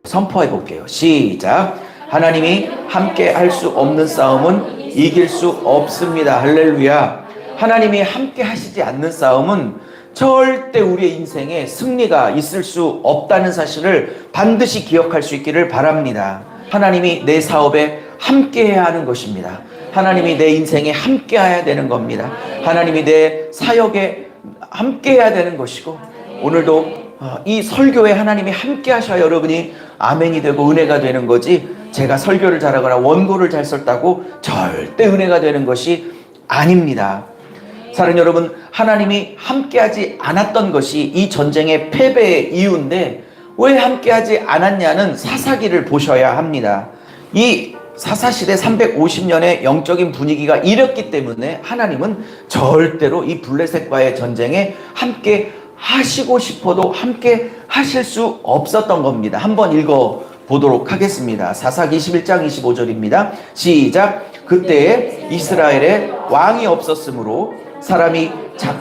선포해 볼게요. 시작. 하나님이 함께 할 수 없는 싸움은 이길 수 없습니다. 할렐루야. 하나님이 함께 하시지 않는 싸움은 절대 우리의 인생에 승리가 있을 수 없다는 사실을 반드시 기억할 수 있기를 바랍니다. 하나님이 내 사업에 함께 해야 하는 것입니다. 하나님이 내 인생에 함께 해야 되는 겁니다. 하나님이 내 사역에 함께 해야 되는 것이고, 오늘도 이 설교에 하나님이 함께 하셔야 여러분이 아멘이 되고 은혜가 되는 거지, 제가 설교를 잘하거나 원고를 잘 썼다고 절대 은혜가 되는 것이 아닙니다. 사랑하는 여러분, 하나님이 함께하지 않았던 것이 이 전쟁의 패배의 이유인데, 왜 함께하지 않았냐는 사사기를 보셔야 합니다. 이 사사시대 350년의 영적인 분위기가 이랬기 때문에 하나님은 절대로 이 블레셋과의 전쟁에 함께 하시고 싶어도 함께 하실 수 없었던 겁니다. 한번 읽어 보도록 하겠습니다. 사사기 21장 25절입니다. 시작. 그때에 이스라엘에 왕이 없었으므로 사람이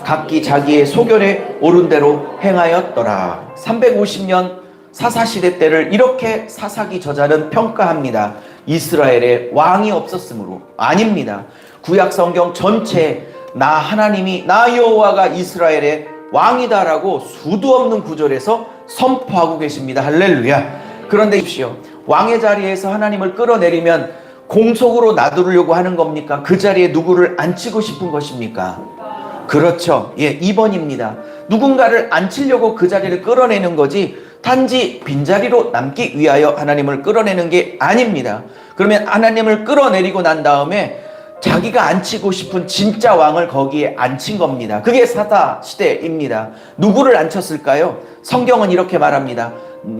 각기 자기의 소견에 오른 대로 행하였더라. 350년 사사시대 때를 이렇게 사사기 저자는 평가합니다. 이스라엘에 왕이 없었으므로. 아닙니다. 구약 성경 전체에 나 하나님이, 나 여호와가 이스라엘의 왕이다라고 수도 없는 구절에서 선포하고 계십니다. 할렐루야. 그런데 보십시오. 왕의 자리에서 하나님을 끌어내리면 공속으로 놔두려고 하는 겁니까? 그 자리에 누구를 앉히고 싶은 것입니까? 그렇죠. 예, 2번입니다. 누군가를 앉히려고 그 자리를 끌어내는 거지, 단지 빈자리로 남기 위하여 하나님을 끌어내는 게 아닙니다. 그러면 하나님을 끌어내리고 난 다음에 자기가 앉히고 싶은 진짜 왕을 거기에 앉힌 겁니다. 그게 사사시대입니다. 누구를 앉혔을까요? 성경은 이렇게 말합니다.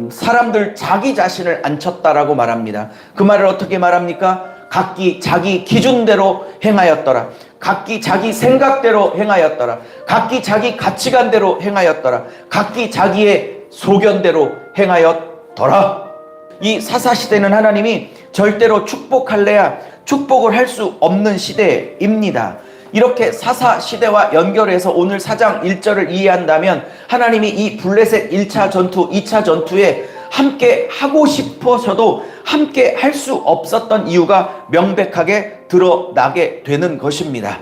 사람들 자기 자신을 앉혔다라고 말합니다. 그 말을 어떻게 말합니까? 각기 자기 기준대로 행하였더라. 각기 자기 생각대로 행하였더라. 각기 자기 가치관대로 행하였더라. 각기 자기의 소견대로 행하였더라. 이 사사시대는 하나님이 절대로 축복할래야 축복을 할 수 없는 시대입니다. 이렇게 사사시대와 연결해서 오늘 4장 1절을 이해한다면, 하나님이 이 블레셋 1차 전투, 2차 전투에 함께 하고 싶어서도 함께 할 수 없었던 이유가 명백하게 드러나게 되는 것입니다.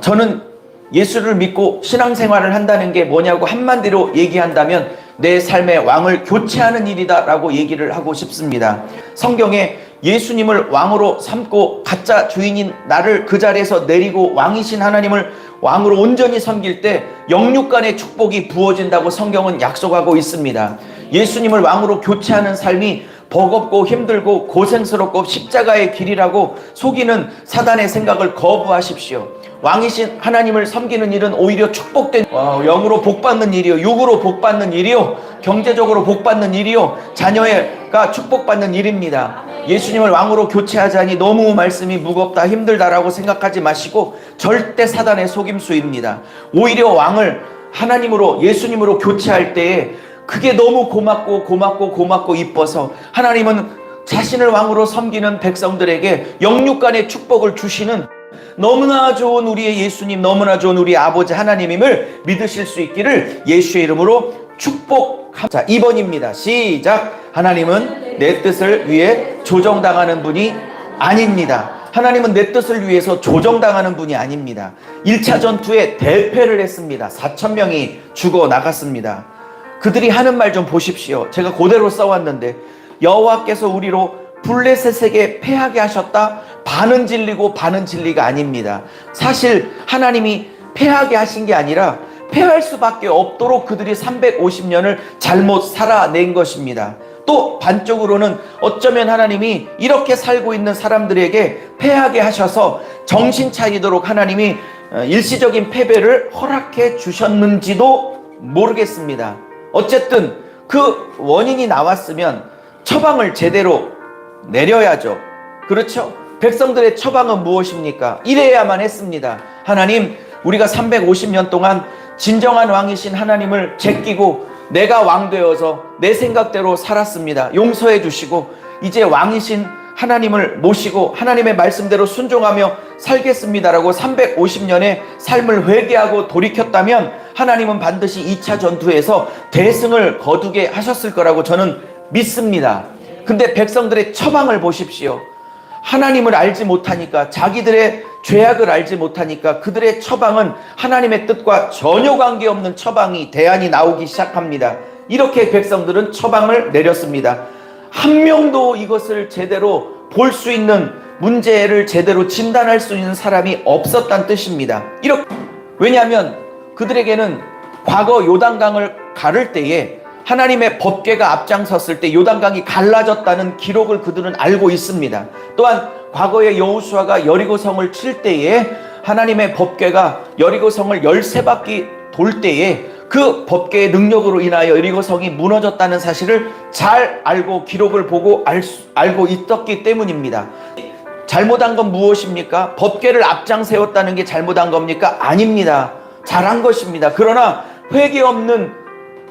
저는 예수를 믿고 신앙생활을 한다는 게 뭐냐고 한마디로 얘기한다면 내 삶의 왕을 교체하는 일이다 라고 얘기를 하고 싶습니다. 성경에 예수님을 왕으로 삼고 가짜 주인인 나를 그 자리에서 내리고 왕이신 하나님을 왕으로 온전히 섬길 때 영육간의 축복이 부어진다고 성경은 약속하고 있습니다. 예수님을 왕으로 교체하는 삶이 버겁고 힘들고 고생스럽고 십자가의 길이라고 속이는 사단의 생각을 거부하십시오. 왕이신 하나님을 섬기는 일은 오히려 축복된, 영으로 복받는 일이요, 육으로 복받는 일이요, 경제적으로 복받는 일이요, 자녀가 축복받는 일입니다. 예수님을 왕으로 교체하자니 너무 말씀이 무겁다, 힘들다라고 생각하지 마시고 절대 사단의 속임수입니다. 오히려 왕을 하나님으로, 예수님으로 교체할 때에 그게 너무 고맙고 이뻐서 하나님은 자신을 왕으로 섬기는 백성들에게 영육간의 축복을 주시는 너무나 좋은 우리의 예수님, 너무나 좋은 우리 아버지 하나님임을 믿으실 수 있기를 예수의 이름으로 축복합니다. 2번입니다. 시작. 하나님은 내 뜻을 위해 조정당하는 분이 아닙니다. 하나님은 내 뜻을 위해서 조정당하는 분이 아닙니다. 1차 전투에 대패를 했습니다. 4,000명이 죽어 나갔습니다. 그들이 하는 말 좀 보십시오. 제가 그대로 써왔는데, 여호와께서 우리로 블레셋에게 패하게 하셨다. 반은 진리고 반은 진리가 아닙니다. 사실 하나님이 패하게 하신 게 아니라 패할 수밖에 없도록 그들이 350년을 잘못 살아낸 것입니다. 또 반쪽으로는 어쩌면 하나님이 이렇게 살고 있는 사람들에게 패하게 하셔서 정신 차리도록 하나님이 일시적인 패배를 허락해 주셨는지도 모르겠습니다. 어쨌든 그 원인이 나왔으면 처방을 제대로 내려야죠. 그렇죠? 백성들의 처방은 무엇입니까? 이래야만 했습니다. 하나님, 우리가 350년 동안 진정한 왕이신 하나님을 제끼고 내가 왕 되어서 내 생각대로 살았습니다. 용서해 주시고 이제 왕이신 하나님을 모시고 하나님의 말씀대로 순종하며 살겠습니다라고 350년의 삶을 회개하고 돌이켰다면 하나님은 반드시 2차 전투에서 대승을 거두게 하셨을 거라고 저는 믿습니다. 근데 백성들의 처방을 보십시오. 하나님을 알지 못하니까, 자기들의 죄악을 알지 못하니까 그들의 처방은 하나님의 뜻과 전혀 관계없는 처방이, 대안이 나오기 시작합니다. 이렇게 백성들은 처방을 내렸습니다. 한 명도 이것을 제대로 볼 수 있는, 문제를 제대로 진단할 수 있는 사람이 없었다는 뜻입니다. 왜냐하면 그들에게는 과거 요단강을 가를 때에 하나님의 법궤가 앞장섰을 때 요단강이 갈라졌다는 기록을 그들은 알고 있습니다. 또한 과거에 여호수아가 여리고성을 칠 때에 하나님의 법궤가 여리고성을 13바퀴 돌 때에 그 법궤의 능력으로 인하여 여리고성이 무너졌다는 사실을 잘 알고 기록을 보고 알고 있었기 때문입니다. 잘못한 건 무엇입니까? 법궤를 앞장 세웠다는 게 잘못한 겁니까? 아닙니다. 잘한 것입니다. 그러나 회개 없는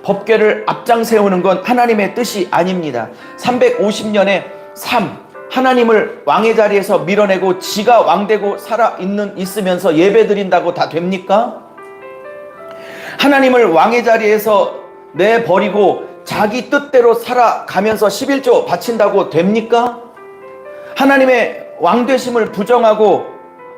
법궤를 앞장 세우는 건 하나님의 뜻이 아닙니다. 350년의 삶, 하나님을 왕의 자리에서 밀어내고 지가 왕되고 있으면서 예배드린다고 다 됩니까? 하나님을 왕의 자리에서 내버리고 자기 뜻대로 살아가면서 11조 바친다고 됩니까? 하나님의 왕되심을 부정하고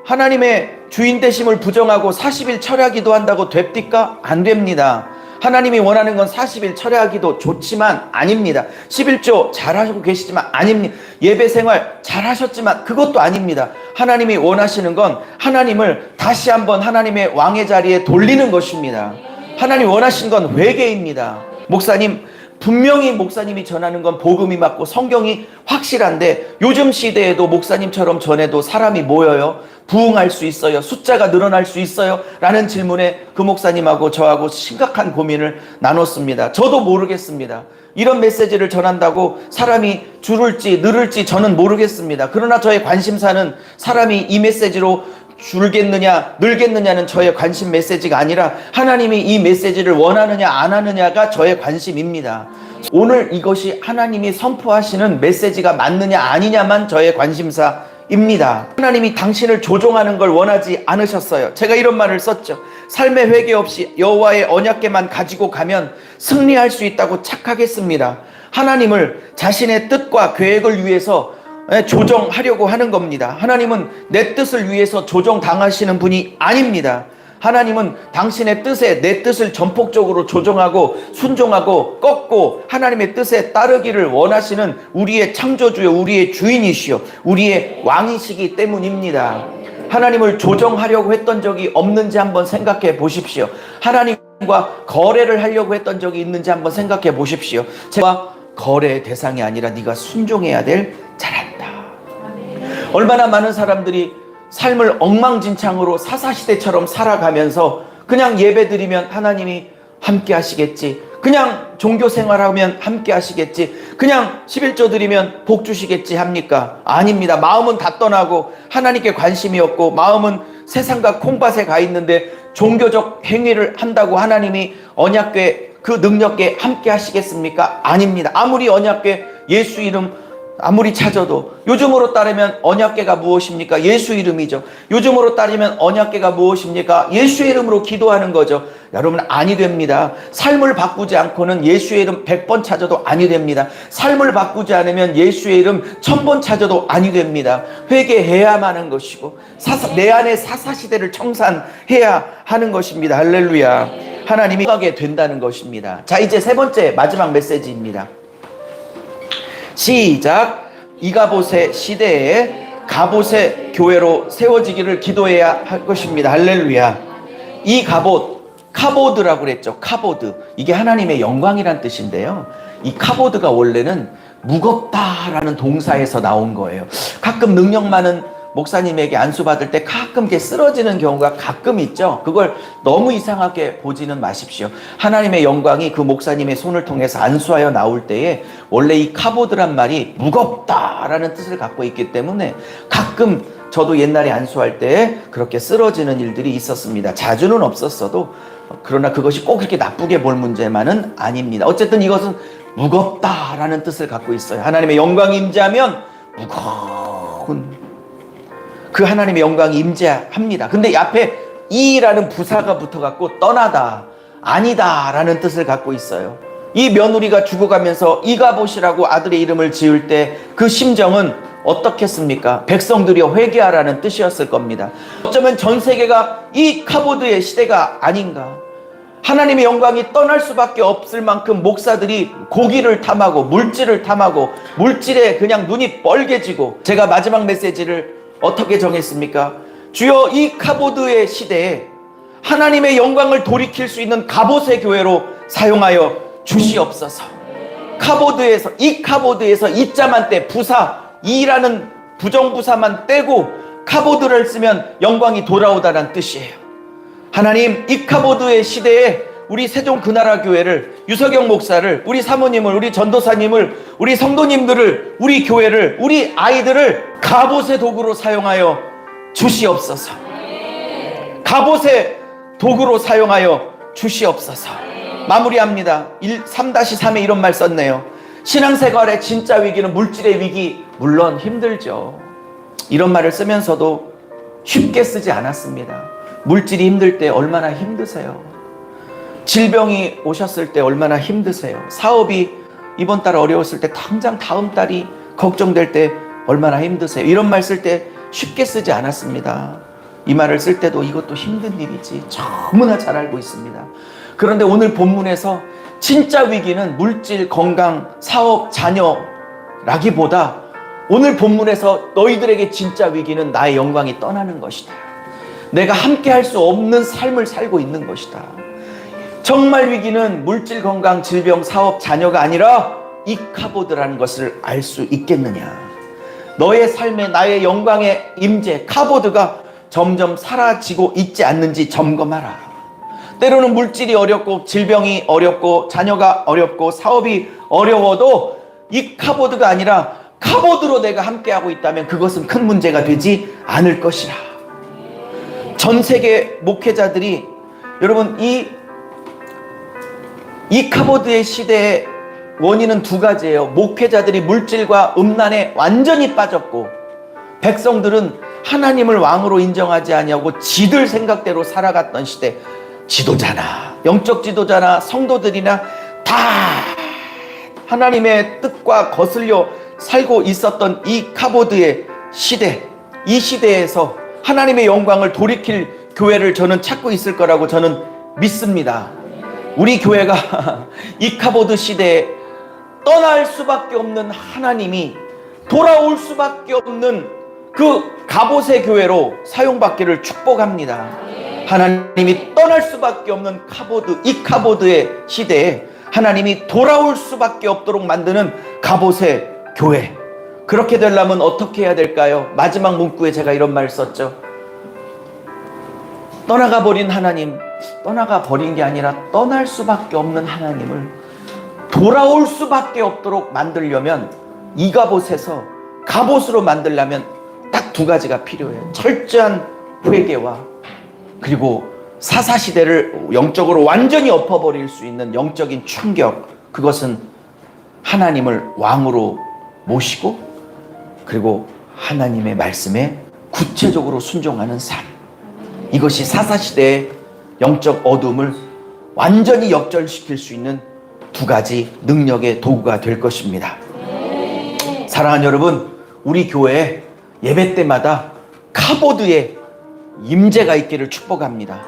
하나님의 주인되심을 부정하고 40일 철야기도 한다고 됩니까? 안 됩니다. 하나님이 원하는 건 40일 철야기도 좋지만 아닙니다. 11조 잘하시고 계시지만 아닙니다. 예배 생활 잘하셨지만 그것도 아닙니다. 하나님이 원하시는 건 하나님을 다시 한번 하나님의 왕의 자리에 돌리는 것입니다. 하나님 원하시는 건 회개입니다. 목사님, 분명히 목사님이 전하는 건 복음이 맞고 성경이 확실한데 요즘 시대에도 목사님처럼 전해도 사람이 모여요? 부흥할 수 있어요? 숫자가 늘어날 수 있어요? 라는 질문에 그 목사님하고 저하고 심각한 고민을 나눴습니다. 저도 모르겠습니다. 이런 메시지를 전한다고 사람이 줄을지 늘을지 저는 모르겠습니다. 그러나 저의 관심사는 사람이 이 메시지로 줄겠느냐 늘겠느냐는 저의 관심 메시지가 아니라 하나님이 이 메시지를 원하느냐 안 하느냐가 저의 관심입니다. 오늘 이것이 하나님이 선포하시는 메시지가 맞느냐 아니냐만 저의 관심사입니다. 하나님이 당신을 조종하는 걸 원하지 않으셨어요. 제가 이런 말을 썼죠. 삶의 회개 없이 여호와의 언약궤만 가지고 가면 승리할 수 있다고 착각했습니다. 하나님을 자신의 뜻과 계획을 위해서 조정하려고 하는 겁니다. 하나님은 내 뜻을 위해서 조정당하시는 분이 아닙니다. 하나님은 당신의 뜻에 내 뜻을 전폭적으로 조정하고 순종하고 꺾고 하나님의 뜻에 따르기를 원하시는 우리의 창조주요, 우리의 주인이시요, 우리의 왕이시기 때문입니다. 하나님을 조정하려고 했던 적이 없는지 한번 생각해 보십시오. 하나님과 거래를 하려고 했던 적이 있는지 한번 생각해 보십시오. 제가 거래의 대상이 아니라 네가 순종해야 될 자란다. 얼마나 많은 사람들이 삶을 엉망진창으로 사사시대처럼 살아가면서 그냥 예배드리면 하나님이 함께 하시겠지, 그냥 종교생활하면 함께 하시겠지, 그냥 11조 드리면 복 주시겠지 합니까? 아닙니다. 마음은 다 떠나고 하나님께 관심이 없고 마음은 세상과 콩밭에 가 있는데 종교적 행위를 한다고 하나님이 언약궤 그 능력께 함께 하시겠습니까? 아닙니다. 아무리 언약궤 예수 이름 아무리 찾아도 요즘으로 따르면 언약궤가 무엇입니까? 예수 이름이죠. 요즘으로 따르면 언약궤가 무엇입니까? 예수의 이름으로 기도하는 거죠. 여러분, 아니 됩니다. 삶을 바꾸지 않고는 예수의 이름 100번 찾아도 아니 됩니다. 삶을 바꾸지 않으면 예수의 이름 1000번 찾아도 아니 됩니다. 회개해야만 하는 것이고 내 안에 사사시대를 청산해야 하는 것입니다. 할렐루야. 하나님이 하게 된다는 것입니다. 자, 이제 세 번째 마지막 메시지입니다. 시작. 이가봇의 시대에 가봇의 교회로 세워지기를 기도해야 할 것입니다. 할렐루야. 이 가봇, 카보드라고 그랬죠. 카보드. 이게 하나님의 영광이란 뜻인데요. 이 카보드가 원래는 무겁다라는 동사에서 나온 거예요. 가끔 능력 많은 목사님에게 안수받을 때 가끔 이렇게 쓰러지는 경우가 가끔 있죠. 그걸 너무 이상하게 보지는 마십시오. 하나님의 영광이 그 목사님의 손을 통해서 안수하여 나올 때에 원래 이 카보드란 말이 무겁다라는 뜻을 갖고 있기 때문에 가끔 저도 옛날에 안수할 때 그렇게 쓰러지는 일들이 있었습니다. 자주는 없었어도 그러나 그것이 꼭 그렇게 나쁘게 볼 문제만은 아닙니다. 어쨌든 이것은 무겁다라는 뜻을 갖고 있어요. 하나님의 영광이 임재하면 무거워 여군. 그 하나님의 영광이 임재합니다. 근데 앞에 이라는 부사가 붙어갖고 떠나다, 아니다 라는 뜻을 갖고 있어요. 이 며느리가 죽어가면서 이가봇이라고 아들의 이름을 지을 때 그 심정은 어떻겠습니까? 백성들이여 회개하라는 뜻이었을 겁니다. 어쩌면 전 세계가 이 카보드의 시대가 아닌가. 하나님의 영광이 떠날 수밖에 없을 만큼 목사들이 고기를 탐하고 물질을 탐하고 물질에 그냥 눈이 뻘개지고, 제가 마지막 메시지를 어떻게 정했습니까? 주여, 이 카보드의 시대에 하나님의 영광을 돌이킬 수 있는 가봇의 교회로 사용하여 주시옵소서. 카보드에서, 이 카보드에서 이자만 떼, 부사 이라는 부정부사만 떼고 카보드를 쓰면 영광이 돌아오다는 뜻이에요. 하나님, 이 카보드의 시대에 우리 세종 그나라 교회를, 유석영 목사를, 우리 사모님을, 우리 전도사님을, 우리 성도님들을, 우리 교회를, 우리 아이들을 갑옷의 도구로 사용하여 주시옵소서. 갑옷의 도구로 사용하여 주시옵소서. 마무리합니다. 3-3에 이런 말 썼네요. 신앙생활의 진짜 위기는 물질의 위기, 물론 힘들죠. 이런 말을 쓰면서도 쉽게 쓰지 않았습니다. 물질이 힘들 때 얼마나 힘드세요? 질병이 오셨을 때 얼마나 힘드세요? 사업이 이번 달 어려웠을 때 당장 다음 달이 걱정될 때 얼마나 힘드세요? 이런 말 쓸 때 쉽게 쓰지 않았습니다. 이 말을 쓸 때도 이것도 힘든 일이지 너무나 잘 알고 있습니다. 그런데 오늘 본문에서 진짜 위기는 물질, 건강, 사업, 자녀라기보다 오늘 본문에서 너희들에게 진짜 위기는 나의 영광이 떠나는 것이다. 내가 함께 할 수 없는 삶을 살고 있는 것이다. 정말 위기는 물질, 건강, 질병, 사업, 자녀가 아니라 이 카보드라는 것을 알 수 있겠느냐. 너의 삶에 나의 영광의 임재, 카보드가 점점 사라지고 있지 않는지 점검하라. 때로는 물질이 어렵고 질병이 어렵고 자녀가 어렵고 사업이 어려워도 이 카보드가 아니라 카보드로 내가 함께하고 있다면 그것은 큰 문제가 되지 않을 것이라. 전 세계 목회자들이, 여러분, 이 카보드의 시대의 원인은 두 가지예요. 목회자들이 물질과 음란에 완전히 빠졌고, 백성들은 하나님을 왕으로 인정하지 아니하고 지들 생각대로 살아갔던 시대. 지도자나 영적 지도자나 성도들이나 다 하나님의 뜻과 거슬려 살고 있었던 이 카보드의 시대, 이 시대에서 하나님의 영광을 돌이킬 교회를 저는 찾고 있을 거라고 저는 믿습니다. 우리 교회가 이 카보드 시대에 떠날 수밖에 없는, 하나님이 돌아올 수밖에 없는 그 갑옷의 교회로 사용받기를 축복합니다. 하나님이 떠날 수밖에 없는 카보드, 이 카보드의 시대에 하나님이 돌아올 수밖에 없도록 만드는 갑옷의 교회. 그렇게 되려면 어떻게 해야 될까요? 마지막 문구에 제가 이런 말 썼죠. 떠나가 버린 하나님, 떠나가 버린 게 아니라 떠날 수밖에 없는 하나님을 돌아올 수밖에 없도록 만들려면, 이 갑옷에서 갑옷으로 만들려면 딱 두 가지가 필요해요. 철저한 회개와, 그리고 사사시대를 영적으로 완전히 엎어버릴 수 있는 영적인 충격. 그것은 하나님을 왕으로 모시고, 그리고 하나님의 말씀에 구체적으로 순종하는 삶. 이것이 사사시대의 영적 어둠을 완전히 역전시킬 수 있는 두 가지 능력의 도구가 될 것입니다. 사랑하는 여러분, 우리 교회에 예배 때마다 카보드의 임재가 있기를 축복합니다.